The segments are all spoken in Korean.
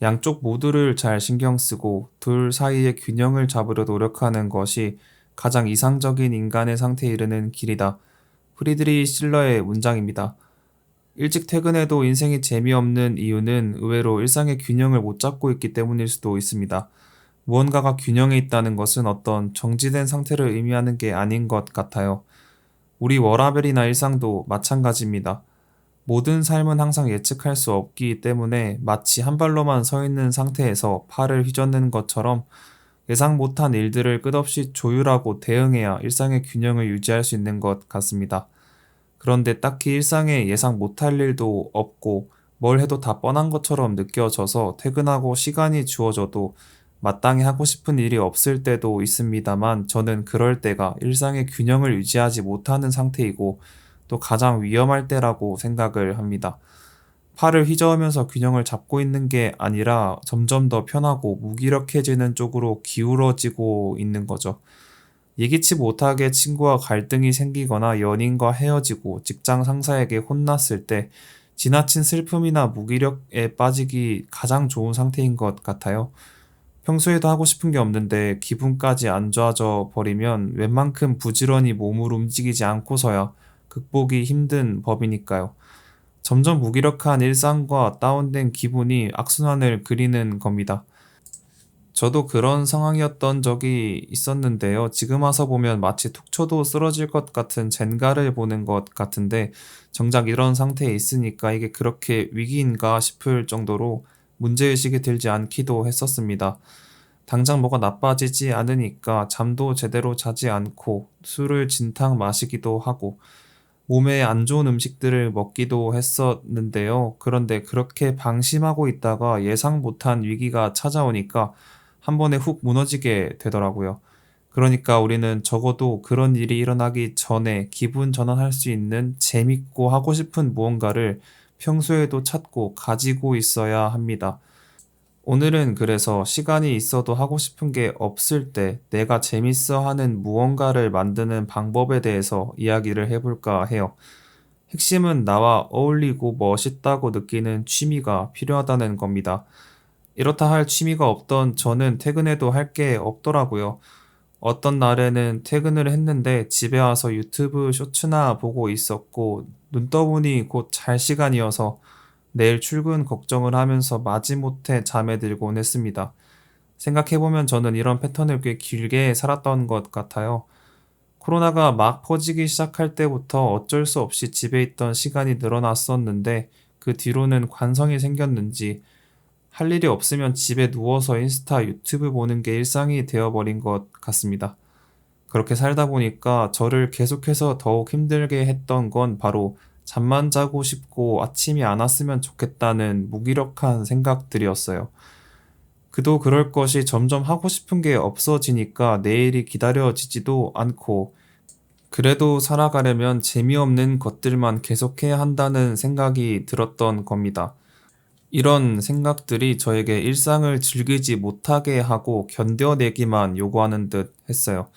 양쪽 모두를 잘 신경 쓰고 둘 사이의 균형을 잡으려 노력하는 것이 가장 이상적인 인간의 상태에 이르는 길이다. 프리드리 실러의 문장입니다. 일찍 퇴근해도 인생이 재미없는 이유는 의외로 일상의 균형을 못 잡고 있기 때문일 수도 있습니다. 무언가가 균형에 있다는 것은 어떤 정지된 상태를 의미하는 게 아닌 것 같아요. 우리 워라밸이나 일상도 마찬가지입니다. 모든 삶은 항상 예측할 수 없기 때문에 마치 한 발로만 서 있는 상태에서 팔을 휘젓는 것처럼 예상 못한 일들을 끝없이 조율하고 대응해야 일상의 균형을 유지할 수 있는 것 같습니다. 그런데 딱히 일상에 예상 못할 일도 없고 뭘 해도 다 뻔한 것처럼 느껴져서 퇴근하고 시간이 주어져도 마땅히 하고 싶은 일이 없을 때도 있습니다만, 저는 그럴 때가 일상의 균형을 유지하지 못하는 상태이고 또 가장 위험할 때라고 생각을 합니다. 팔을 휘저으면서 균형을 잡고 있는 게 아니라 점점 더 편하고 무기력해지는 쪽으로 기울어지고 있는 거죠. 예기치 못하게 친구와 갈등이 생기거나 연인과 헤어지고 직장 상사에게 혼났을 때 지나친 슬픔이나 무기력에 빠지기 가장 좋은 상태인 것 같아요. 평소에도 하고 싶은 게 없는데 기분까지 안 좋아져 버리면 웬만큼 부지런히 몸을 움직이지 않고서야 극복이 힘든 법이니까요. 점점 무기력한 일상과 다운된 기분이 악순환을 그리는 겁니다. 저도 그런 상황이었던 적이 있었는데요. 지금 와서 보면 마치 툭 쳐도 쓰러질 것 같은 젠가를 보는 것 같은데, 정작 이런 상태에 있으니까 이게 그렇게 위기인가 싶을 정도로 문제의식이 들지 않기도 했었습니다. 당장 뭐가 나빠지지 않으니까 잠도 제대로 자지 않고 술을 진탕 마시기도 하고 몸에 안 좋은 음식들을 먹기도 했었는데요. 그런데 그렇게 방심하고 있다가 예상 못한 위기가 찾아오니까 한 번에 훅 무너지게 되더라고요. 그러니까 우리는 적어도 그런 일이 일어나기 전에 기분 전환할 수 있는 재밌고 하고 싶은 무언가를 평소에도 찾고 가지고 있어야 합니다. 오늘은 그래서 시간이 있어도 하고 싶은 게 없을 때 내가 재밌어 하는 무언가를 만드는 방법에 대해서 이야기를 해볼까 해요. 핵심은 나와 어울리고 멋있다고 느끼는 취미가 필요하다는 겁니다. 이렇다 할 취미가 없던 저는 퇴근해도 할 게 없더라고요. 어떤 날에는 퇴근을 했는데 집에 와서 유튜브 쇼츠나 보고 있었고, 눈 떠보니 곧 잘 시간이어서 내일 출근 걱정을 하면서 마지못해 잠에 들곤 했습니다. 생각해보면 저는 이런 패턴을 꽤 길게 살았던 것 같아요. 코로나가 막 퍼지기 시작할 때부터 어쩔 수 없이 집에 있던 시간이 늘어났었는데, 그 뒤로는 관성이 생겼는지 할 일이 없으면 집에 누워서 인스타, 유튜브 보는 게 일상이 되어버린 것 같습니다. 그렇게 살다 보니까 저를 계속해서 더욱 힘들게 했던 건 바로 잠만 자고 싶고 아침이 안 왔으면 좋겠다는 무기력한 생각들이었어요. 그도 그럴 것이 점점 하고 싶은 게 없어지니까 내일이 기다려지지도 않고, 그래도 살아가려면 재미없는 것들만 계속해야 한다는 생각이 들었던 겁니다. 이런 생각들이 저에게 일상을 즐기지 못하게 하고 견뎌내기만 요구하는 듯 했어요.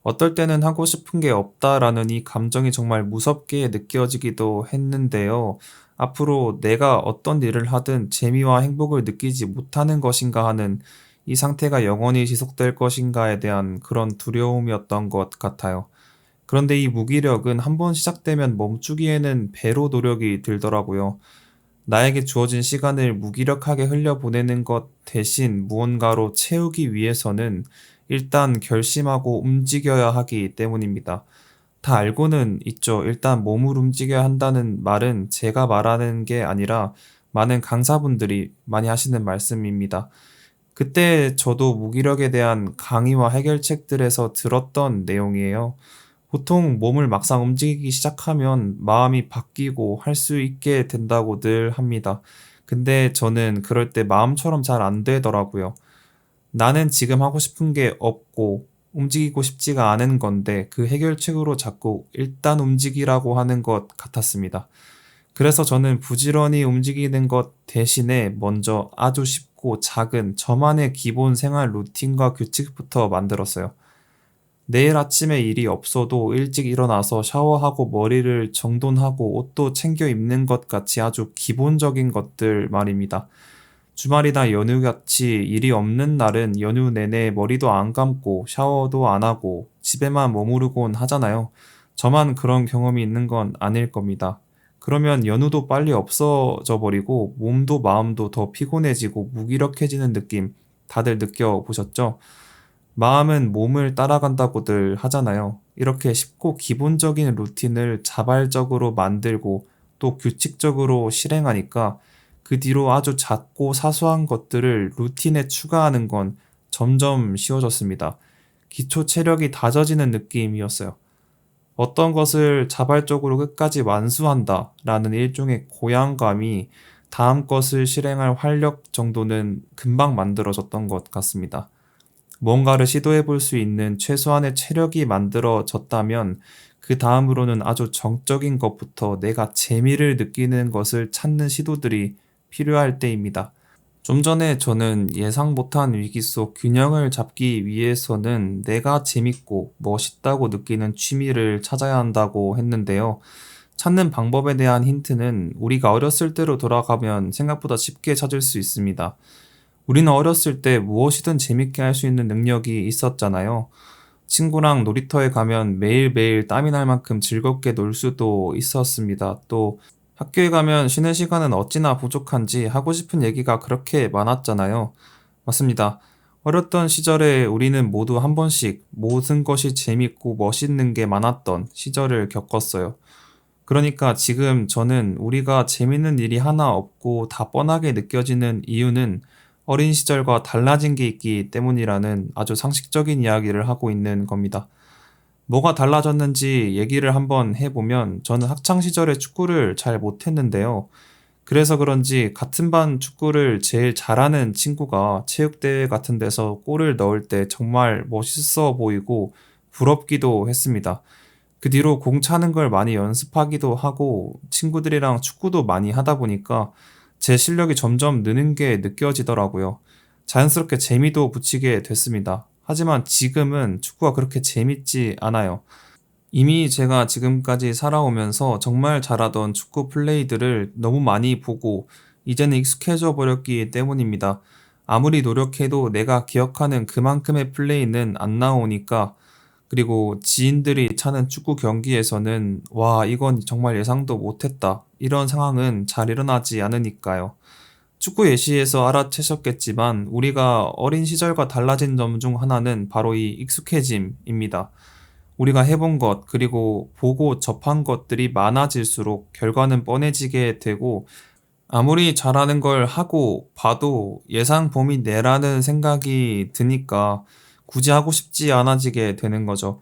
어떨 때는 하고 싶은 게 없다라는 이 감정이 정말 무섭게 느껴지기도 했는데요. 앞으로 내가 어떤 일을 하든 재미와 행복을 느끼지 못하는 것인가 하는, 이 상태가 영원히 지속될 것인가에 대한 그런 두려움이었던 것 같아요. 그런데 이 무기력은 한번 시작되면 멈추기에는 배로 노력이 들더라고요. 나에게 주어진 시간을 무기력하게 흘려보내는 것 대신 무언가로 채우기 위해서는 일단 결심하고 움직여야 하기 때문입니다. 다 알고는 있죠. 일단 몸을 움직여야 한다는 말은 제가 말하는 게 아니라 많은 강사분들이 많이 하시는 말씀입니다. 그때 저도 무기력에 대한 강의와 해결책들에서 들었던 내용이에요. 보통 몸을 막상 움직이기 시작하면 마음이 바뀌고 할 수 있게 된다고 늘 합니다. 근데 저는 그럴 때 마음처럼 잘 안 되더라고요. 나는 지금 하고 싶은 게 없고 움직이고 싶지가 않은 건데 그 해결책으로 자꾸 일단 움직이라고 하는 것 같았습니다. 그래서 저는 부지런히 움직이는 것 대신에 먼저 아주 쉽고 작은 저만의 기본 생활 루틴과 규칙부터 만들었어요. 내일 아침에 일이 없어도 일찍 일어나서 샤워하고 머리를 정돈하고 옷도 챙겨 입는 것 같이 아주 기본적인 것들 말입니다. 주말이나 연휴같이 일이 없는 날은 연휴 내내 머리도 안 감고 샤워도 안 하고 집에만 머무르곤 하잖아요. 저만 그런 경험이 있는 건 아닐 겁니다. 그러면 연휴도 빨리 없어져 버리고 몸도 마음도 더 피곤해지고 무기력해지는 느낌 다들 느껴보셨죠? 마음은 몸을 따라간다고들 하잖아요. 이렇게 쉽고 기본적인 루틴을 자발적으로 만들고 또 규칙적으로 실행하니까 그 뒤로 아주 작고 사소한 것들을 루틴에 추가하는 건 점점 쉬워졌습니다. 기초 체력이 다져지는 느낌이었어요. 어떤 것을 자발적으로 끝까지 완수한다 라는 일종의 고양감이 다음 것을 실행할 활력 정도는 금방 만들어졌던 것 같습니다. 뭔가를 시도해 볼 수 있는 최소한의 체력이 만들어졌다면 그 다음으로는 아주 정적인 것부터 내가 재미를 느끼는 것을 찾는 시도들이 필요할 때입니다. 좀 전에 저는 예상 못한 위기 속 균형을 잡기 위해서는 내가 재밌고 멋있다고 느끼는 취미를 찾아야 한다고 했는데요. 찾는 방법에 대한 힌트는 우리가 어렸을 때로 돌아가면 생각보다 쉽게 찾을 수 있습니다. 우리는 어렸을 때 무엇이든 재밌게 할 수 있는 능력이 있었잖아요. 친구랑 놀이터에 가면 매일매일 땀이 날 만큼 즐겁게 놀 수도 있었습니다. 또 학교에 가면 쉬는 시간은 어찌나 부족한지 하고 싶은 얘기가 그렇게 많았잖아요. 맞습니다. 어렸던 시절에 우리는 모두 한 번씩 모든 것이 재밌고 멋있는 게 많았던 시절을 겪었어요. 그러니까 지금 저는 우리가 재밌는 일이 하나 없고 다 뻔하게 느껴지는 이유는 어린 시절과 달라진 게 있기 때문이라는 아주 상식적인 이야기를 하고 있는 겁니다. 뭐가 달라졌는지 얘기를 한번 해보면 저는 학창 시절에 축구를 잘 못했는데요. 그래서 그런지 같은 반 축구를 제일 잘하는 친구가 체육대회 같은 데서 골을 넣을 때 정말 멋있어 보이고 부럽기도 했습니다. 그 뒤로 공 차는 걸 많이 연습하기도 하고 친구들이랑 축구도 많이 하다 보니까 제 실력이 점점 느는 게 느껴지더라고요. 자연스럽게 재미도 붙이게 됐습니다. 하지만 지금은 축구가 그렇게 재밌지 않아요. 이미 제가 지금까지 살아오면서 정말 잘하던 축구 플레이들을 너무 많이 보고 이제는 익숙해져 버렸기 때문입니다. 아무리 노력해도 내가 기억하는 그만큼의 플레이는 안 나오니까 그리고 지인들이 차는 축구 경기에서는 와, 이건 정말 예상도 못했다. 이런 상황은 잘 일어나지 않으니까요. 축구 예시에서 알아채셨겠지만 우리가 어린 시절과 달라진 점 중 하나는 바로 이 익숙해짐입니다. 우리가 해본 것, 그리고 보고 접한 것들이 많아질수록 결과는 뻔해지게 되고 아무리 잘하는 걸 하고 봐도 예상 범위 내라는 생각이 드니까 굳이 하고 싶지 않아지게 되는 거죠.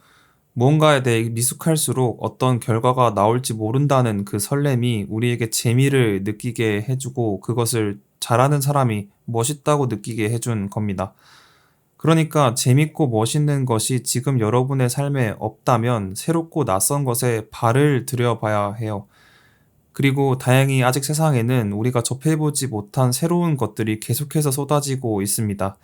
무언가에 대해 미숙할수록 어떤 결과가 나올지 모른다는 그 설렘이 우리에게 재미를 느끼게 해주고 그것을 잘하는 사람이 멋있다고 느끼게 해준 겁니다. 그러니까 재밌고 멋있는 것이 지금 여러분의 삶에 없다면 새롭고 낯선 것에 발을 들여봐야 해요. 그리고 다행히 아직 세상에는 우리가 접해보지 못한 새로운 것들이 계속해서 쏟아지고 있습니다.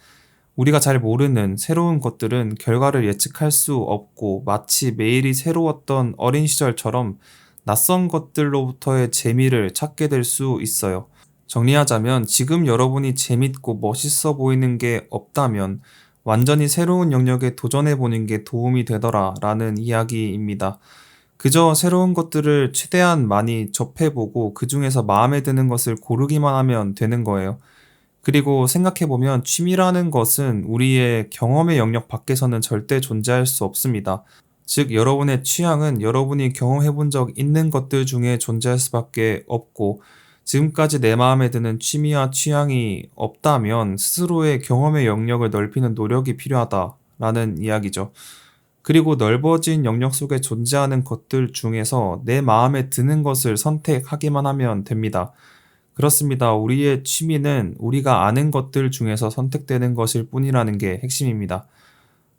우리가 잘 모르는 새로운 것들은 결과를 예측할 수 없고 마치 매일이 새로웠던 어린 시절처럼 낯선 것들로부터의 재미를 찾게 될 수 있어요. 정리하자면 지금 여러분이 재밌고 멋있어 보이는 게 없다면 완전히 새로운 영역에 도전해보는 게 도움이 되더라 라는 이야기입니다. 그저 새로운 것들을 최대한 많이 접해보고 그 중에서 마음에 드는 것을 고르기만 하면 되는 거예요. 그리고 생각해보면 취미라는 것은 우리의 경험의 영역 밖에서는 절대 존재할 수 없습니다. 즉, 여러분의 취향은 여러분이 경험해본 적 있는 것들 중에 존재할 수밖에 없고, 지금까지 내 마음에 드는 취미와 취향이 없다면 스스로의 경험의 영역을 넓히는 노력이 필요하다라는 이야기죠. 그리고 넓어진 영역 속에 존재하는 것들 중에서 내 마음에 드는 것을 선택하기만 하면 됩니다. 그렇습니다. 우리의 취미는 우리가 아는 것들 중에서 선택되는 것일 뿐이라는 게 핵심입니다.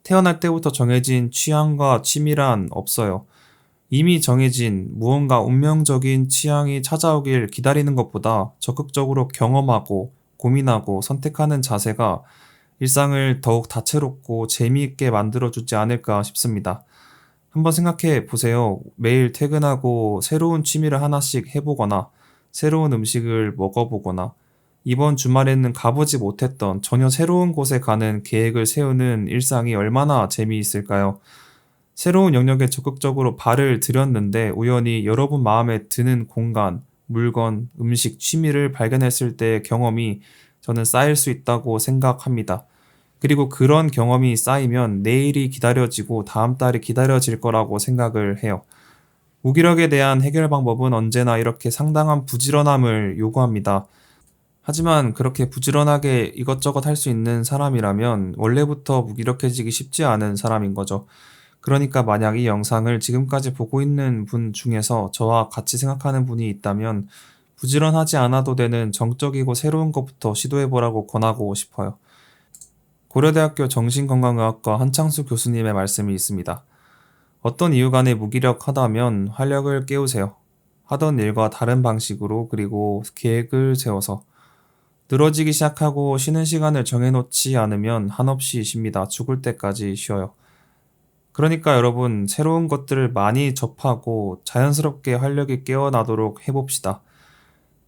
태어날 때부터 정해진 취향과 취미란 없어요. 이미 정해진 무언가 운명적인 취향이 찾아오길 기다리는 것보다 적극적으로 경험하고 고민하고 선택하는 자세가 일상을 더욱 다채롭고 재미있게 만들어주지 않을까 싶습니다. 한번 생각해 보세요. 매일 퇴근하고 새로운 취미를 하나씩 해보거나 새로운 음식을 먹어보거나 이번 주말에는 가보지 못했던 전혀 새로운 곳에 가는 계획을 세우는 일상이 얼마나 재미있을까요? 새로운 영역에 적극적으로 발을 들였는데 우연히 여러분 마음에 드는 공간, 물건, 음식, 취미를 발견했을 때의 경험이 저는 쌓일 수 있다고 생각합니다. 그리고 그런 경험이 쌓이면 내일이 기다려지고 다음 달이 기다려질 거라고 생각을 해요. 무기력에 대한 해결 방법은 언제나 이렇게 상당한 부지런함을 요구합니다. 하지만 그렇게 부지런하게 이것저것 할 수 있는 사람이라면 원래부터 무기력해지기 쉽지 않은 사람인 거죠. 그러니까 만약 이 영상을 지금까지 보고 있는 분 중에서 저와 같이 생각하는 분이 있다면 부지런하지 않아도 되는 정적이고 새로운 것부터 시도해보라고 권하고 싶어요. 고려대학교 정신건강의학과 한창수 교수님의 말씀이 있습니다. 어떤 이유 간에 무기력하다면 활력을 깨우세요. 하던 일과 다른 방식으로 그리고 계획을 세워서 늘어지기 시작하고 쉬는 시간을 정해놓지 않으면 한없이 쉽니다. 죽을 때까지 쉬어요. 그러니까 여러분, 새로운 것들을 많이 접하고 자연스럽게 활력이 깨어나도록 해봅시다.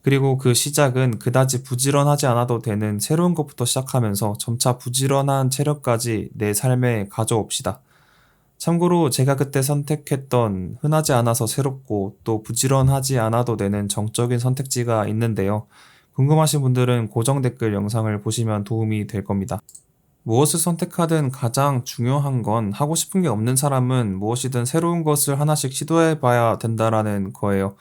그리고 그 시작은 그다지 부지런하지 않아도 되는 새로운 것부터 시작하면서 점차 부지런한 체력까지 내 삶에 가져옵시다. 참고로 제가 그때 선택했던 흔하지 않아서 새롭고 또 부지런하지 않아도 되는 정적인 선택지가 있는데요. 궁금하신 분들은 고정 댓글 영상을 보시면 도움이 될 겁니다. 무엇을 선택하든 가장 중요한 건 하고 싶은 게 없는 사람은 무엇이든 새로운 것을 하나씩 시도해 봐야 된다라는 거예요.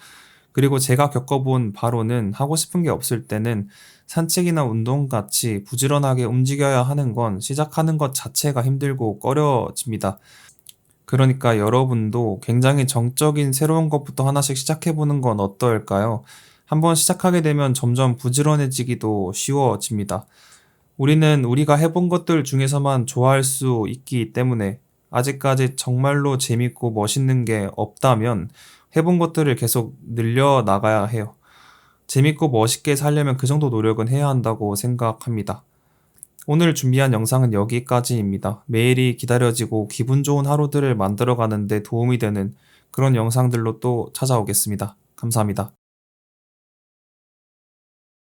그리고 제가 겪어본 바로는 하고 싶은 게 없을 때는 산책이나 운동 같이 부지런하게 움직여야 하는 건 시작하는 것 자체가 힘들고 꺼려집니다. 그러니까 여러분도 굉장히 정적인 새로운 것부터 하나씩 시작해 보는 건 어떨까요? 한번 시작하게 되면 점점 부지런해지기도 쉬워집니다. 우리는 우리가 해본 것들 중에서만 좋아할 수 있기 때문에 아직까지 정말로 재밌고 멋있는 게 없다면 해본 것들을 계속 늘려 나가야 해요. 재밌고 멋있게 살려면 그 정도 노력은 해야 한다고 생각합니다. 오늘 준비한 영상은 여기까지입니다. 매일이 기다려지고 기분 좋은 하루들을 만들어가는 데 도움이 되는 그런 영상들로 또 찾아오겠습니다. 감사합니다.